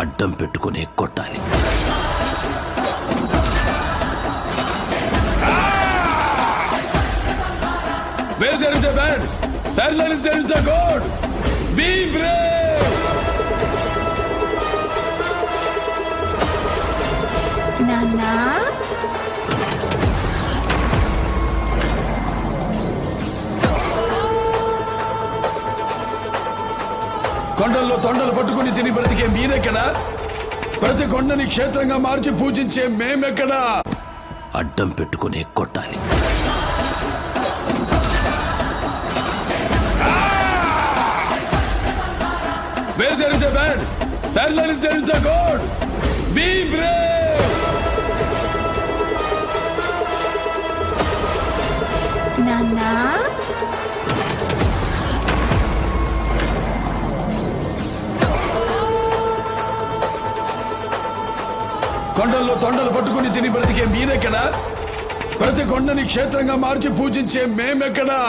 అడ్డం పెట్టుకుని కొట్టాలి. Where there is a bad, there is a God. Be brave. నాన్నా కొండల్లో తొండలు పట్టుకుని తిని బ్రతికే మీరెక్కడా? ప్రతి కొండని క్షేత్రంగా మార్చి పూజించే మేమెక్కడా? అడ్డం పెట్టుకుని కొట్టాలి. Where there is a bad, there is a God. Be brave. నాన్నా కొండల్లో తొండలు పట్టుకుని తిని బ్రతికే మీరెక్కడా? ప్రతి కొండని క్షేత్రంగా మార్చి పూజించే మేమెక్కడా?